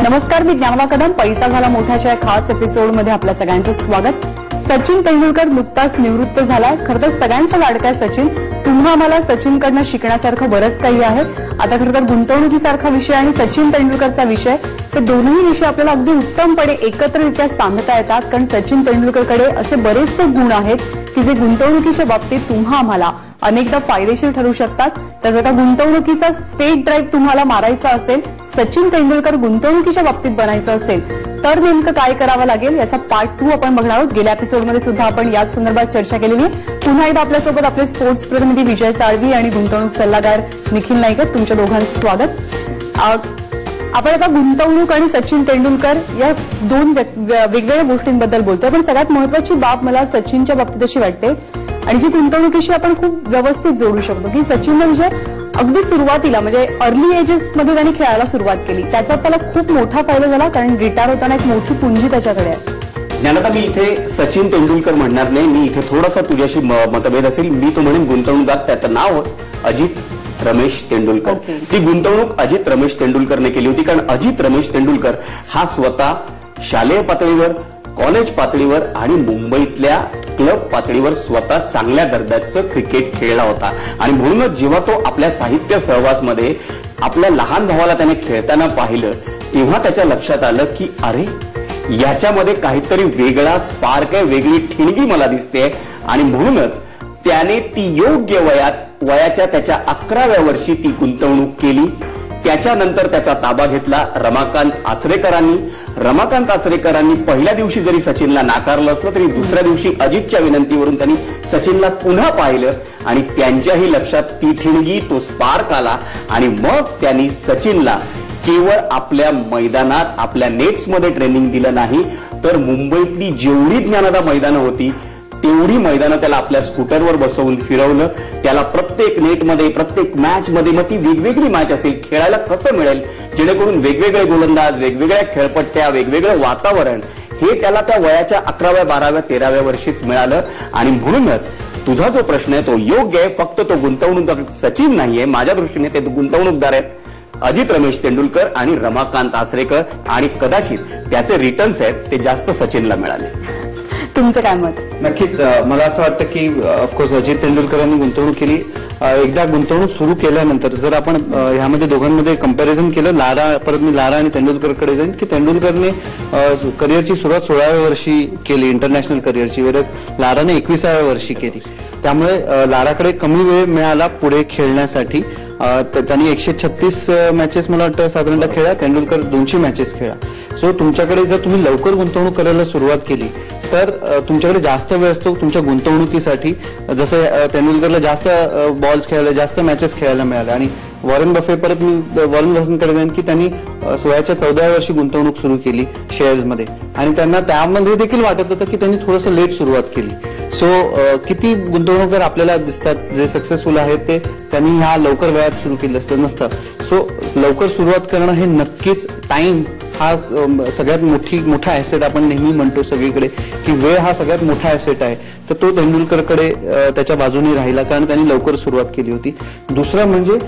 नमस्कार, मी ज्ञानवा कदम. पैसा झाला मोठाच्या या खास एपिसोडमध्ये आपल्या सगळ्यांचं स्वागत. सचिन तेंडुलकर नुकताच निवृत्त झालाय. खरं तर सगळ्यांचा लाडका आहे सचिन. तुम्हा आम्हाला सचिनकडनं शिकण्यासारखं बरंच काही आहे. आता खरं तर गुंतवणुकीसारखा विषय आणि सचिन तेंडुलकरचा विषय, ते दोन्ही विषय आपल्याला अगदी उत्तमपणे एकत्ररित्या सांगता येतात. कारण सचिन तेंडुलकरकडे असे बरेचसे गुण आहेत की जे गुंतवणुकीच्या बाबतीत तुम्हा आम्हाला अनेकदा फायदेशीर ठरू शकतात. तर जर का गुंतवणुकीचा स्टेट ड्राईव्ह तुम्हाला मारायचा असेल, सचिन तेंडुलकर गुंतवणुकीच्या बाबतीत बनायचं असेल, तर नेमकं काय करावं लागेल याचा पार्ट 2 आपण बघणार आहोत. गेल्या एपिसोडमध्ये सुद्धा आपण याच संदर्भात चर्चा केलेली आहे. पुन्हा एकदा आपल्यासोबत आपले स्पोर्ट्स प्रतिनिधी विजय साळवी आणि गुंतवणूक सल्लागार निखिल नाईकर, तुमच्या दोघांचं स्वागत. आपण आता गुंतवणूक आणि सचिन तेंडुलकर या दोन वेगवेगळ्या गोष्टींबद्दल बोलतोय. पण सगळ्यात महत्वाची बाब मला सचिनच्या बाबतीत अशी वाटते आणि जी गुंतवणुकीशी आपण खूप व्यवस्थित जोडू शकतो की सचिन म्हणजे अगदी सुरुवातीला म्हणजे अर्ली एजेसमध्ये त्यांनी खेळायला सुरुवात केली. त्याचा त्याला खूप मोठा फायदा झाला कारण रिटायर होताना एक मोठी पुंजी त्याच्याकडे आहे. ज्ञानता, मी इथे सचिन तेंडुलकर म्हणणार नाही. मी इथे थोडासा तुझ्याशी मतभेद असेल. मी तो म्हणेन गुंतवणूकदार. त्याचं नाव अजित रमेश तेंडुलकर. ती गुंतवणूक अजित रमेश तेंडुलकरने केली होती. कारण अजित रमेश तेंडुलकर हा स्वतः शालेय पातळीवर, कॉलेज पातळीवर आणि मुंबईतल्या क्लब पातळीवर स्वतः चांगल्या दर्जाचं क्रिकेट खेळला होता. आणि म्हणूनच जेव्हा तो आपल्या साहित्य सहवासमध्ये आपल्या लहान भावाला त्याने खेळताना पाहिलं, तेव्हा त्याच्या लक्षात आलं की अरे, याच्यामध्ये काहीतरी वेगळा स्पार्क आहे, वेगळी ठिणगी मला दिसते. आणि म्हणूनच त्याने ती योग्य वयाच्या त्याच्या 11व्या वर्षी ती गुंतवणूक केली. त्याच्यानंतर त्याचा ताबा घेतला रमाकांत आचरेकरांनी. रमाकांत आचरेकरांनी पहिल्या दिवशी जरी सचिनला नाकारलं असलं तरी दुसऱ्या दिवशी अजितच्या विनंतीवरून त्यांनी सचिनला पुन्हा पाहिलं आणि त्यांच्याही लक्षात ती ठिणगी, तो स्पार्क आला. आणि मग त्यांनी सचिनला केवळ आपल्या मैदानात, आपल्या नेट्समध्ये ट्रेनिंग दिलं नाही, तर मुंबईतली जेवढी ज्ञानदा मैदानं होती तेवढी मैदानं त्याला आपल्या स्कूटरवर बसवून फिरवलं. त्याला प्रत्येक नेटमध्ये, प्रत्येक मॅचमध्ये, मग ती वेगवेगळी मॅच असेल, खेळायला कसं मिळेल, जेणेकरून वेगवेगळे गोलंदाज, वेगवेगळ्या खेळपट्ट्या, वेगवेगळं वातावरण हे त्याला त्या वयाच्या 11व्या, 12व्या, 13व्या वर्षीच मिळालं. आणि म्हणूनच तुझा जो प्रश्न आहे तो योग्य आहे. फक्त तो गुंतवणूकदार सचिन नाहीये. माझ्या दृष्टीने ते गुंतवणूकदार आहेत अजित रमेश तेंडुलकर आणि रमाकांत आचरेकर. आणि कदाचित त्याचे रिटर्न्स आहेत ते जास्त सचिनला मिळाले. तुमचं काय मत? नक्कीच मला असं वाटतं की ऑफकोर्स अजित तेंडुलकरांनी गुंतवणूक केली. एकदा गुंतवणूक सुरू केल्यानंतर जर आपण ह्यामध्ये दोघांमध्ये कंपॅरिझन केलं, परत मी लारा आणि तेंडुलकरकडे जाईन की तेंडुलकरने करिअरची सुरुवात 16व्या वर्षी केली, इंटरनॅशनल करिअरची, वेळेस लाराने 21व्या वर्षी केली. त्यामुळे लाराकडे कमी वेळ मिळाला पुढे खेळण्यासाठी. त्यांनी 136 मॅचेस मला वाटतं साधारणतः खेळा, तेंडुलकर 200 मॅचेस खेळा. सो तुमच्याकडे जर तुम्ही लवकर गुंतवणूक करायला सुरुवात केली तर तुमच्याकडे जास्त वेळ असतो तुमच्या गुंतवणुकीसाठी. जसं तेंडुलकरला जास्त बॉल्स खेळायला, जास्त मॅचेस खेळायला मिळाल्या. आणि वॉरेन बफे, परत मी वॉरेन बफेकडे जाईन की त्यांनी वयाच्या 14व्या वर्षी गुंतवणूक सुरू केली शेअर्समध्ये. आणि त्यांना त्यामध्ये देखील वाटत होतं की त्यांनी थोडंसं लेट सुरुवात केली. सो किती गुंतवणूकदार आपल्याला दिसतात जे सक्सेसफुल आहेत ते त्यांनी ह्या लवकर वेळात सुरू केलं नसतं. सो लवकर सुरुवात करणं हे नक्कीच, टाइम हा सगळ्यात मोठा ॲसेट आपण नेहमी म्हणतो सगळीकडे की वेळ हा सगळ्यात मोठा ॲसेट आहे. तर तो तेंडुलकरकडे त्याच्या बाजूने राहिला कारण त्यांनी लवकर सुरुवात केली होती. दुसरं म्हणजे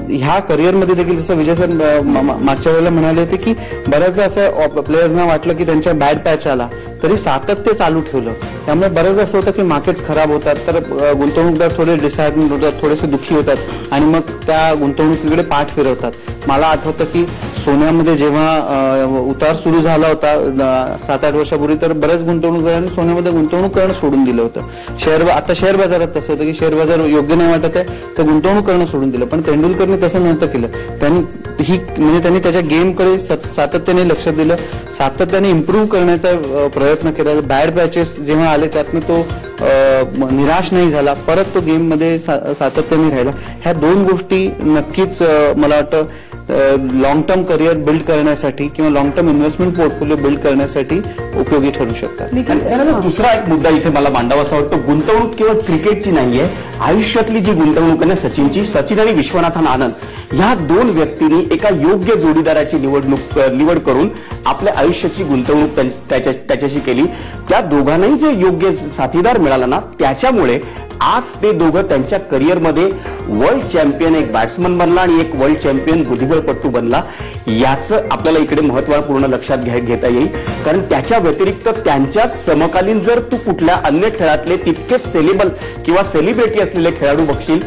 ह्या करिअरमध्ये देखील जसं विजय सर मागच्या वेळेला म्हणाले होते की बऱ्याचदा असं प्लेयर्सना वाटलं की त्यांच्या बॅड पॅच आला तरी सातत्य चालू ठेवलं. त्यामुळे बऱ्याचदा असं होतं की मार्केट्स खराब होतात तर गुंतवणूकदार थोडे डिसहार्टमेंट होतात, थोडेसे दुःखी होतात आणि मग त्या गुंतवणुकीकडे पाठ फिरवतात. मला आठवतं की सोन्यामध्ये जेव्हा उतार सुरू झाला होता 7-8 वर्षापूर्वी, तर बऱ्याच गुंतवणूकदारांनी सोन्यामध्ये गुंतवणूक करणं सोडून दिलं होतं. आता शेअर बाजारात तसं होतं की शेअर बाजार योग्य नाही वाटत आहे तर गुंतवणूक करणं सोडून दिलं. पण तेंडुलकरने तसं नव्हतं केलं. त्यांनी त्याच्या गेमकडे सातत्याने लक्ष दिलं, सातत्याने इम्प्रूव्ह करण्याचा प्रयत्न केला. बॅड पॅचेस जेव्हा आले त्यातनं तो निराश नाही झाला, परत तो गेममध्ये सातत्याने राहिला. ह्या दोन गोष्टी नक्कीच मला वाटतं लॉंग टर्म करिअर बिल्ड करण्यासाठी किंवा long term investment portfolio build करण्यासाठी उपयोगी ठरू शकतात. दुसरा एक मुद्दा इथे मला मांडावासा वाटतो. गुंतवणूक केवळ क्रिकेटची नाहीये, आयुष्यातली जी गुंतवणूक आहे सचिनची, सचिन आणि विश्वनाथन आनंद ह्या दोन व्यक्तींनी एका योग्य जोडीदाराची निवड करून आपल्या आयुष्याची गुंतवणूक त्याच्याशी केली. त्या दोघांनाही जे योग्य साथीदार मिळाला ना, त्याच्यामुळे आज ते दोघं त्यांच्या करिअरमध्ये वर्ल्ड चॅम्पियन एक बॅट्समन बनला आणि एक वर्ल्ड चॅम्पियन बुद्धिबळपटू बनला. याचं आपल्याला इकडे महत्त्वपूर्ण लक्षात घेता येईल. कारण त्याच्या व्यतिरिक्त त्यांच्याच समकालीन जर तू कुठल्या अन्य खेळातले तितकेच सेलेबल किंवा सेलिब्रिटी असलेले खेळाडू बघशील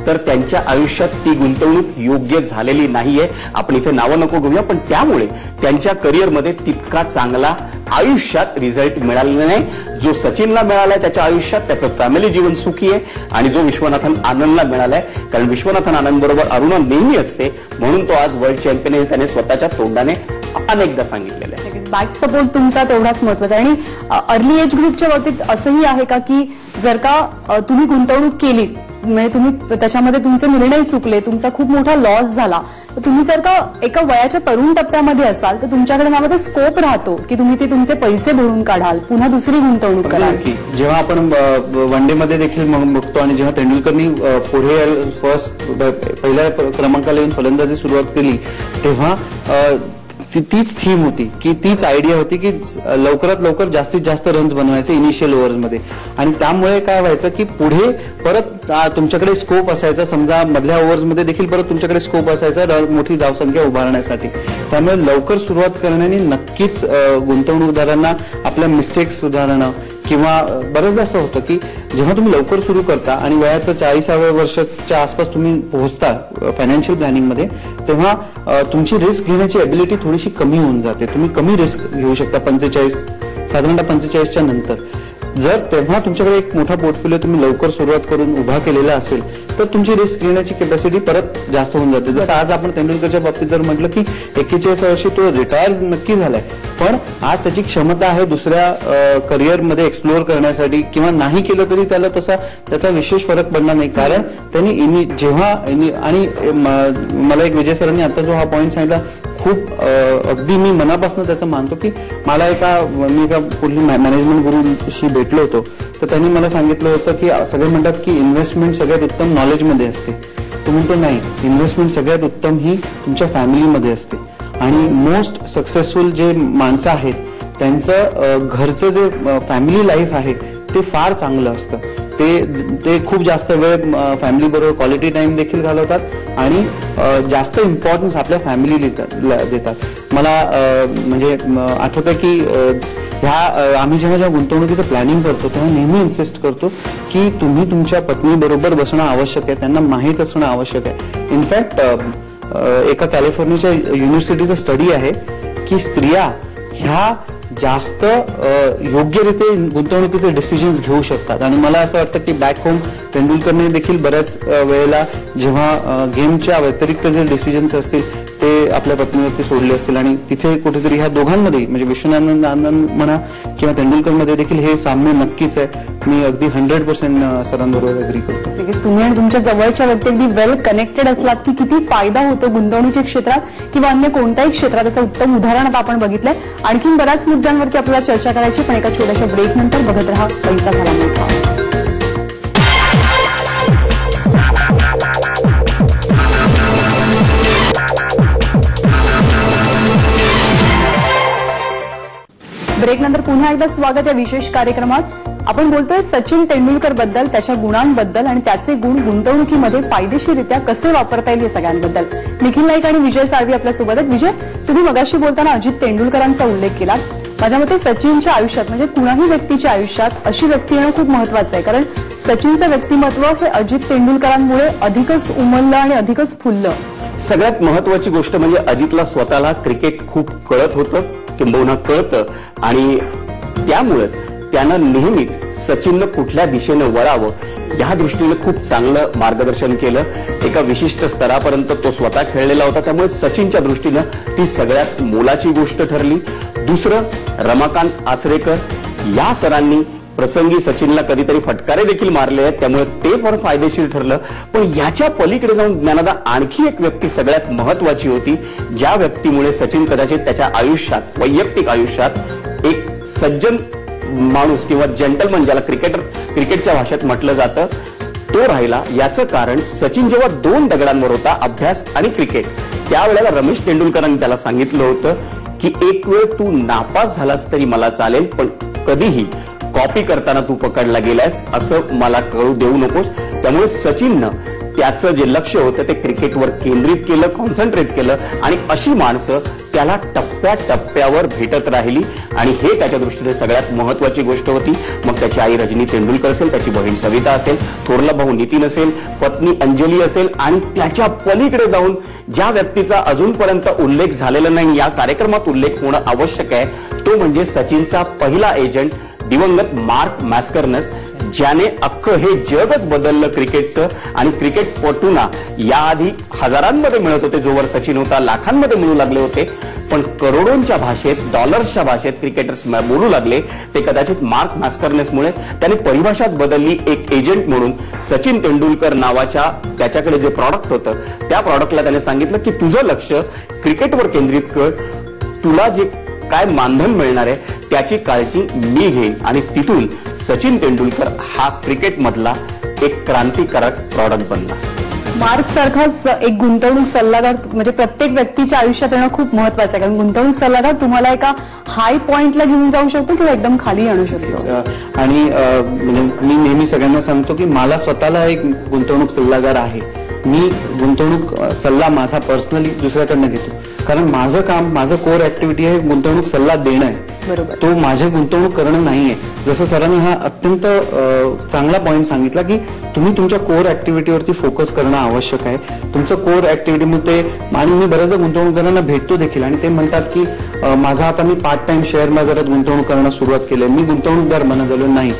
तर त्यांच्या आयुष्यात ती गुंतवणूक योग्य झालेली नाहीये. आपण इथे नावं नको घेऊया, पण त्यामुळे त्यांच्या करिअरमध्ये तितका चांगला आयुष्यात रिझल्ट मिळालेला नाही. जो सचिनला मिळालाय त्याच्या आयुष्यात त्याचं फॅमिली जीवन सुखी आहे आणि जो विश्वनाथन आनंदला मिळालाय, कारण विश्वनाथन आनंद बरोबर अरुणा नेहमी असते म्हणून तो आज वर्ल्ड चॅम्पियन आहे, त्याने स्वतःच्या तोंडाने अनेकदा सांगितलेलं आहे. बॅक सपोर्ट तुमचा तेवढाच महत्वाचा आहे. आणि अर्ली एज ग्रुपच्या बाबतीत असंही आहे का की जर का तुम्ही गुंतवणूक केली म्हणजे तुम्ही त्याच्यामध्ये तुमचे निर्णय चुकले, तुमचा खूप मोठा लॉस झाला, तर तुम्ही जर का एका वयाच्या तरुण टप्प्यामध्ये असाल तर तुमच्याकडे त्यामध्ये स्कोप राहतो की तुम्ही ते तुमचे पैसे भरून काढाल, पुन्हा दुसरी गुंतवणूक कराल. जेव्हा आपण वन डे मध्ये देखील बघतो आणि जेव्हा तेंडुलकरनी पुढे पहिल्या क्रमांकाला येऊन फलंदाजी सुरुवात केली तेव्हा तीच थीम होती की तीच आयडिया होती की लवकरात लवकर जास्तीत जास्त रन्स बनवायचे इनिशियल ओव्हर्समध्ये. आणि त्यामुळे काय व्हायचं की पुढे परत तुमच्याकडे स्कोप असायचा, समजा मधल्या ओव्हर्समध्ये देखील परत तुमच्याकडे स्कोप असायचा मोठी धावसंख्या उभारण्यासाठी. त्यामुळे लवकर सुरुवात करण्याने नक्कीच गुंतवणूकदारांना आपल्या मिस्टेक्स सुधारणं किंवा बरेचदा असं होतं की जेव्हा तुम्ही लवकर सुरू करता आणि वयाचं 40व्या वर्षाच्या आसपास तुम्ही पोहोचता फायनान्शियल प्लॅनिंगमध्ये, तेव्हा तुमची रिस्क घेण्याची एबिलिटी थोडीशी कमी होऊन जाते. तुम्ही कमी रिस्क घेऊ शकता साधारणतः 45च्या नंतर. जर तेव्हा तुमच्याकडे एक मोठा पोर्टफोलिओ तुम्ही लवकर सुरुवात करून उभा केलेला असेल तर तुमची रिस्क घेण्याची कॅपॅसिटी परत जास्त होऊन जाते. जसं आज आपण तेंडुलकरच्या बाबतीत जर म्हटलं की 41 वर्षी तो रिटायर नक्की झालाय, पण आज त्याची क्षमता आहे दुसऱ्या करिअरमध्ये एक्सप्लोअर करण्यासाठी, किंवा नाही केलं तरी त्याचा विशेष फरक पडणार नाही. कारण त्यांनी जेव्हा आणि मला एक विजय सरांनी आता जो हा पॉईंट सांगितला खूप अगदी मी मनापासून त्याचं मानतो की मी एका पुढील मॅनेजमेंट गुरूशी भेटलो होतो तर त्यांनी मला सांगितलं होतं की सगळे म्हणतात की इन्व्हेस्टमेंट सगळ्यात उत्तम नॉलेजमध्ये असते. तो म्हणतो नाही, इन्व्हेस्टमेंट सगळ्यात उत्तम ही तुमच्या फॅमिलीमध्ये असते. आणि मोस्ट सक्सेसफुल जे माणसं आहेत त्यांचं घरचं जे फॅमिली लाईफ आहे ते फार चांगलं असतं. ते खूप जास्त वेळ फॅमिली बरोबर क्वालिटी टाइम देखील घालवतात आणि जास्त इम्पॉर्टन्स आपल्या फॅमिलीला देतात. मला म्हणजे आठवतं की आम्ही जेव्हा गुंतवणुकीचं प्लॅनिंग करतो तेव्हा नेहमी इन्सिस्ट करतो की तुम्ही तुमच्या पत्नीबरोबर बसणं आवश्यक आहे, त्यांना माहीत असणं आवश्यक आहे. इनफॅक्ट एका कॅलिफोर्नियाच्या युनिव्हर्सिटीचा स्टडी आहे की स्त्रिया ह्या जास्त योग्यरीत्या गुंतवणुकीचे डिसिजन्स घेऊ शकतात. आणि मला असं वाटतं की बॅक होम तेंडुलकरने देखील बऱ्याच वेळेला जेव्हा गेमच्या व्यतिरिक्त जे डिसिजन्स असतील ते आपल्या पत्नीवरती सोडले असतील आणि तिथे कुठेतरी ह्या दोघांमध्ये म्हणजे विश्वनाथन आनंद म्हणा किंवा तेंडुलकरमध्ये देखील हे साम्य नक्कीच आहे. मी अगदी 100% सरांबरोबर अग्री करतो. तुम्ही आणि तुमच्या जवळच्या व्यक्ती अगदी वेल कनेक्टेड असलात की किती फायदा होतो गुंतवणुकीच्या क्षेत्रात किंवा अन्य कोणत्याही क्षेत्रात, याचं उत्तम उदाहरण आता आपण बघितलंय. आणखी बऱ्याच मुद्द्यांवरती आपल्याला चर्चा करायची, पण एका छोट्याशा ब्रेक नंतर बघत रहा पैसा झाला मोठा. ब्रेक नंतर पुन्हा एकदा स्वागत या विशेष कार्यक्रमात. आपण बोलतोय सचिन तेंडुलकर बद्दल, त्याच्या गुणांबद्दल आणि त्याचे गुण गुंतवणुकीमध्ये फायदेशीररित्या कसे वापरता येईल या सगळ्यांबद्दल. निखिल नाईक आणि विजय साळवी आपल्या सोबत आहेत. विजय, तुम्ही मगाशी बोलताना अजित तेंडुलकरांचा उल्लेख केला. माझ्या मते सचिनच्या आयुष्यात म्हणजे कुणाही व्यक्तीच्या आयुष्यात अशी व्यक्ती येणं खूप महत्वाचं आहे, कारण सचिनचं व्यक्तिमत्व हे अजित तेंडुलकरांमुळे अधिकच उमललं आणि अधिकच फुललं. सगळ्यात महत्वाची गोष्ट म्हणजे अजितला स्वतःला क्रिकेट खूप कळत होतं, किंबहुना कळतं, आणि त्यामुळेच त्यानं नेहमीच सचिननं कुठल्या दिशेनं वळावं या दृष्टीनं खूप चांगलं मार्गदर्शन केलं. एका विशिष्ट स्तरापर्यंत तो स्वतः खेळलेला होता, त्यामुळे सचिनच्या दृष्टीनं ती सगळ्यात मोलाची गोष्ट ठरली. दुसरं, रमाकांत आचरेकर या सरांनी प्रसंगी सचिनला कधीतरी फटकारे देखील मारले आहेत, त्यामुळे ते फार फायदेशीर ठरलं. पण याच्या पलीकडे जाऊन ज्ञानदा आणखी एक व्यक्ती सगळ्यात महत्वाची होती, ज्या व्यक्तीमुळे सचिन कदाचित त्याच्या आयुष्यात, वैयक्तिक आयुष्यात एक सज्जन माणूस किंवा जेंटलमन ज्याला क्रिकेटच्या भाषेत म्हटलं जातं तो राहिला. याचं कारण सचिन जेव्हा 2 दगडांवर होता, अभ्यास आणि क्रिकेट, त्यावेळेला रमेश तेंडुलकरांनी त्याला सांगितलं होतं की एक वेळ तू नापास झालास तरी मला चालेल, पण कधीही कॉपी करताना तू पकडला गेलास असं मला कळू देऊ नकोस. त्यामुळे सचिननं त्याचं जे लक्ष होतं ते क्रिकेटवर केंद्रित केलं, कॉन्सन्ट्रेट केलं आणि अशी माणसं त्याला टप्प्याटप्प्यावर भेटत राहिली आणि हे त्याच्या दृष्टीने सगळ्यात महत्वाची गोष्ट होती. मग त्याची आई रजनी तेंडुलकर असेल, त्याची बहीण सविता असेल, थोरला भाऊ नितीन असेल, पत्नी अंजली असेल आणि त्याच्या पलीकडे जाऊन ज्या व्यक्तीचा अजूनपर्यंत उल्लेख झालेला नाही, या कार्यक्रमात उल्लेख होणं आवश्यक आहे, तो म्हणजे सचिनचा पहिला एजंट दिवंगत मार्क मॅस्करनस, ज्याने अख्खं हे जगच बदललं क्रिकेटचं. आणि क्रिकेटपटूंना याआधी हजारांमध्ये मिळत होते, जोवर सचिन होता लाखांमध्ये मिळू लागले होते, पण करोडोंच्या भाषेत, डॉलर्सच्या भाषेत क्रिकेटर्स बोलू लागले ते कदाचित मार्क मॅस्करनेसमुळे. त्याने परिभाषाच बदलली. एक एजंट म्हणून सचिन तेंडुलकर नावाच्या त्याच्याकडे जे प्रॉडक्ट होतं त्या प्रॉडक्टला त्याने सांगितलं की तुझं लक्ष क्रिकेटवर केंद्रित कर, तुला जे काय मानधन मिळणार आहे त्याची काळजी मी घेईन. आणि तिथून सचिन तेंडुलकर हा क्रिकेटमधला एक क्रांतिकारक प्रॉडक्ट बनला. मार्क सारखाच एक गुंतवणूक सल्लागार म्हणजे प्रत्येक व्यक्तीच्या आयुष्यात येणं खूप महत्वाचं आहे, कारण गुंतवणूक सल्लागार तुम्हाला एका हाय पॉइंटला घेऊन जाऊ शकतो किंवा एकदम खाली आणू शकतो. आणि मी नेहमी सगळ्यांना सांगतो की मला स्वतःला एक गुंतवणूक सल्लागार आहे. मी गुंतवणूक सल्ला माझा पर्सनली दुसऱ्याकडनं घेतो, कारण माझं काम, माझं कोर ऍक्टिव्हिटी आहे गुंतवणूक सल्ला देणं आहे. बरोबर. तो माझे गुंतवणूक करणं नाहीये. जसं सरांनी हा अत्यंत चांगला पॉईंट सांगितला की तुम्ही तुमच्या कोर ऍक्टिव्हिटीवरती फोकस करणं आवश्यक आहे. तुमचं कोर ऍक्टिव्हिटीमध्ये, आणि मी बऱ्याचदा गुंतवणूकदारांना भेटतो देखील आणि ते म्हणतात की माझा आता मी पार्ट टाइम शेअर बाजारात गुंतवणूक करणं सुरुवात केली, मी गुंतवणूकदार बनत झालो. नाही,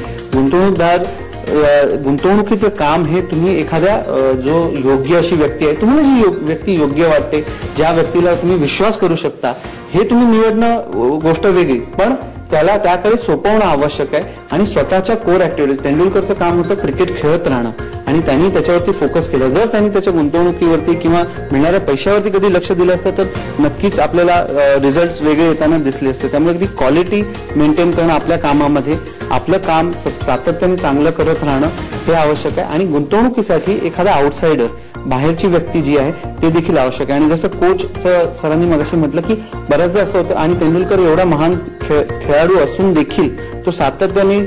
गुंतवणुकीचं काम हे तुम्ही एखाद्या जो योग्य अशी व्यक्ती आहे, तुम्हाला जी व्यक्ती योग्य वाटते, ज्या व्यक्तीला तुम्ही विश्वास करू शकता, हे तुम्ही निवडणं गोष्ट वेगळी, पण त्याला त्याकडे सोपवणं आवश्यक आहे. आणि स्वतःच्या कोर ऍक्टिव्हिटीज, तेंडुलकरचं काम होतं क्रिकेट खेळत राहणं आणि त्यांनी त्याच्यावरती फोकस केलं. जर त्यांनी त्याच्या गुंतवणुकीवरती किंवा मिळणाऱ्या पैशावरती कधी लक्ष दिलं असतं तर नक्कीच आपल्याला रिझल्ट वेगळे येताना दिसले असते. त्यामुळे ती क्वालिटी मेंटेन करणं आपल्या कामामध्ये, आपलं काम सातत्याने चांगलं करत राहणं हे आवश्यक आहे. आणि गुंतवणुकीसाठी एखादा आउटसाइडर, बाहेरची व्यक्ती जी आहे ते देखील आवश्यक आहे. आणि जसं कोचचं सरांनी मगाशी म्हटलं की बऱ्याचदा असं होतं, आणि तेंडुलकर एवढा महान खेळाडू असून देखील तो सातत्याने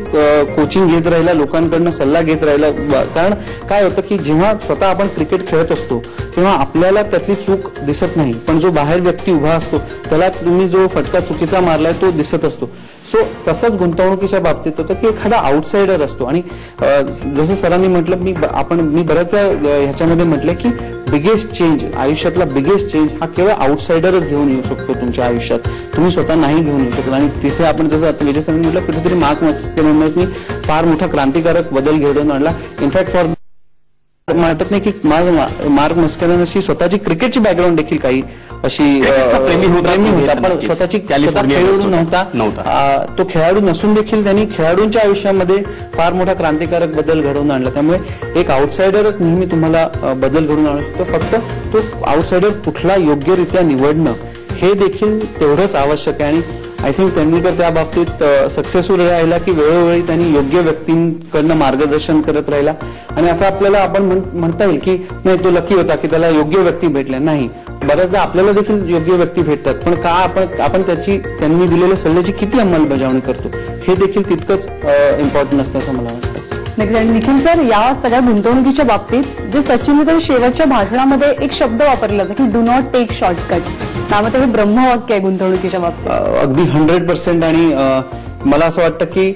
कोचिंग घेत राहिला, लोकांकडनं सल्ला घेत राहिला. कारण काय होतं की जेव्हा स्वतः आपण क्रिकेट खेळत असतो तेव्हा आपल्याला त्यातली चूक दिसत नाही, पण जो बाहेर व्यक्ती उभा असतो त्याला तुम्ही जो फटका चुकीचा मारलाय तो दिसत असतो. सो तसंच गुंतवणुकीच्या बाबतीत होतं की एखादा आउटसाइडर असतो. आणि जसं सरांनी म्हटलं, मी बऱ्याचदा ह्याच्यामध्ये म्हटलं की बिगेस्ट चेंज, आयुष्यातला बिगेस्ट चेंज हा केवळ आउटसाइडरच घेऊन येऊ शकतो तुमच्या आयुष्यात, तुम्ही स्वतः नाही घेऊन येऊ शकत. आणि तिथे आपण जसं आता विजय सरांनी म्हटलं, कुठेतरी मार्क मॅस्करनसनी फार मोठा क्रांतिकारक बदल घडवून आणला. इनफॅक्ट वाटत नाही की मार्क मॅस्करनसची स्वतःची क्रिकेटची बॅकग्राऊंड देखील काही अशी प्रेमी होता, पण स्वतःची खेळाडू नव्हता. तो खेळाडू नसून देखील त्यांनी खेळाडूंच्या आयुष्यामध्ये फार मोठा क्रांतिकारक बदल घडवून आणला. त्यामुळे एक आउटसाइडरच नेहमी तुम्हाला बदल घडवून आणू शकतो. फक्त तो आउटसाइडर कुठला योग्यरित्या निवडणं हे देखील तेवढंच आवश्यक आहे. आणि आय थिंक तेंडुलकर त्या बाबतीत सक्सेसफुल राहिला की वेळोवेळी त्यांनी योग्य व्यक्तींकडनं मार्गदर्शन करत राहिला. आणि असं आपल्याला आपण म्हणता येईल की नाही, तो लकी होता की त्याला योग्य व्यक्ती भेटल्या. नाही, बऱ्याचदा आपल्याला देखील योग्य व्यक्ती भेटतात, पण का आपण त्यांनी दिलेल्या सल्ल्याची किती अंमलबजावणी करतो हे देखील तितकंच इम्पॉर्टंट असतं असं मला वाटतं. निखिल सर, या सगळ्या गुंतवणुकीच्या बाबतीत जे सचिन शेवटच्या भाषणामध्ये एक शब्द वापरला होता की डू नॉट टेक शॉर्टकट, त्यामध्ये हे ब्रह्मवाक्य आहे गुंतवणुकीच्या बाबतीत. अगदी 100%. आणि मला असं वाटतं की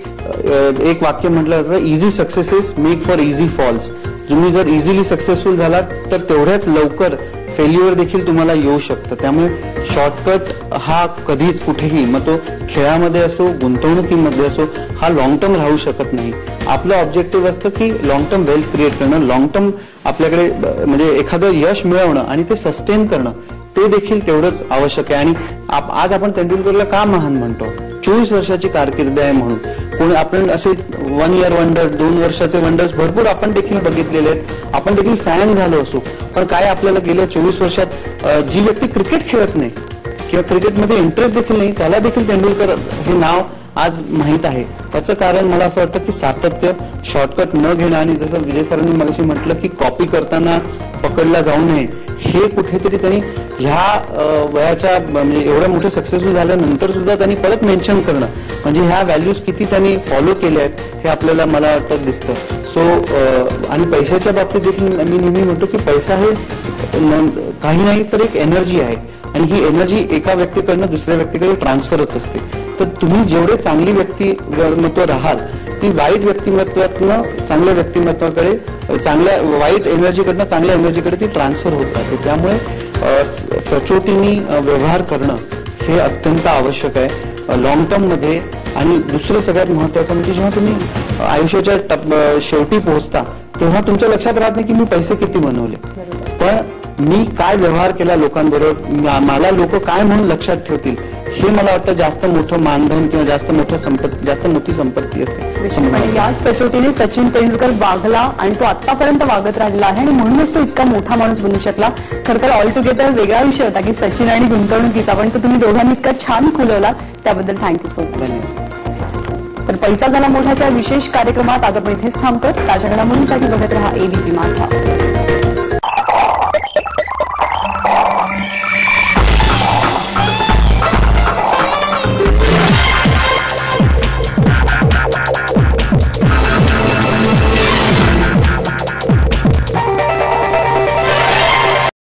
एक वाक्य म्हटलं जातं, easy successes make for easy falls. तुम्ही जर इझिली सक्सेसफुल झालात तर तेवढ्याच लवकर फेल्युअर देखील तुम्हाला येऊ शकतं. त्यामुळे शॉर्टकट हा कधीच कुठेही, मग तो खेळामध्ये असो, गुंतवणुकीमध्ये असो, हा लॉंग टर्म राहू शकत नाही. आपलं ऑब्जेक्टिव्ह असतं की लॉंग टर्म वेल्थ क्रिएट करणं, लॉंग टर्म आपल्याकडे म्हणजे एखादं यश मिळवणं आणि ते सस्टेन करणं ते देखील तेवढंच आवश्यक आहे. आणि आज आपण तेंडुलकरला का महान म्हणतो? 24 वर्षाची कारकीर्द आहे म्हणून. कोणी आपण असे 1 इयर वंडर, 2 वर्षाचे वंडर्स भरपूर आपण देखील बघितलेले आहेत. आपण देखील फॅन झालो असो, पण काय आपल्याला गेल्या 24 वर्षात जी व्यक्ती क्रिकेट खेळत नाही किंवा क्रिकेटमध्ये इंटरेस्ट देखील नाही, त्याला देखील तेंडुलकर हे नाव आज माहीत आहे. त्याचं कारण मला असं वाटतं की सातत्य, शॉर्टकट न घेणं, आणि जसं विजय सरांनी मगाशी म्हटलं की कॉपी करताना पकडला जाऊ नये, हे कुठेतरी त्यांनी ह्या वयाच्या म्हणजे एवढ्या मोठे सक्सेसफुल झाल्यानंतर सुद्धा त्यांनी परत मेन्शन करणं म्हणजे ह्या व्हॅल्यूज किती त्यांनी फॉलो केल्या आहेत हे आपल्याला मला वाटतं दिसतं. सो आणि पैशाच्या बाबतीत देखील मी नेहमी म्हणतो की पैसा हे काही नाही तर एक एनर्जी आहे आणि ही एनर्जी एका व्यक्तीकडनं दुसऱ्या व्यक्तीकडे ट्रान्सफर होत असते. तर तुम्ही जेवढे चांगली व्यक्तिमत्व राहाल ती वाईट व्यक्तिमत्वातनं चांगल्या व्यक्तिमत्वाकडे वाईट एनर्जीकडनं चांगल्या एनर्जीकडे ती ट्रान्सफर होत राहते. त्यामुळे सचोटीने व्यवहार करणं हे अत्यंत आवश्यक आहे लॉंग टर्म मध्ये. आणि दुसरं सगळ्यात महत्वाचं म्हणजे जेव्हा तुम्ही आयुष्याच्या शेवटी पोहोचता तेव्हा तुमच्या लक्षात राहत नाही की मी पैसे किती बनवले, पण मी काय व्यवहार केला लोकांबरोबर, मला लोक काय म्हणून लक्षात ठेवतील हे मला वाटतं जास्त मोठं मानधन किंवा जास्त मोठी संपत्ती असते. आणि या सचोटीने सचिन तेंडुलकर वागला आणि तो आतापर्यंत वागत राहिला आहे आणि म्हणूनच तो इतका मोठा माणूस बनू शकला. खरं तर ऑल टुगेदर वेगळा विषय होता की सचिन आणि गुंतवणुकीचा, पण तो तुम्ही दोघांनी इतका छान खुलवला त्याबद्दल थँक्यू सो मच. तर पैसा झाला मोठाच्या विशेष कार्यक्रमात आज आपण इथेच थांबतो. ताज्या घडामोडींसाठी बघत रहा एबीपी माझा.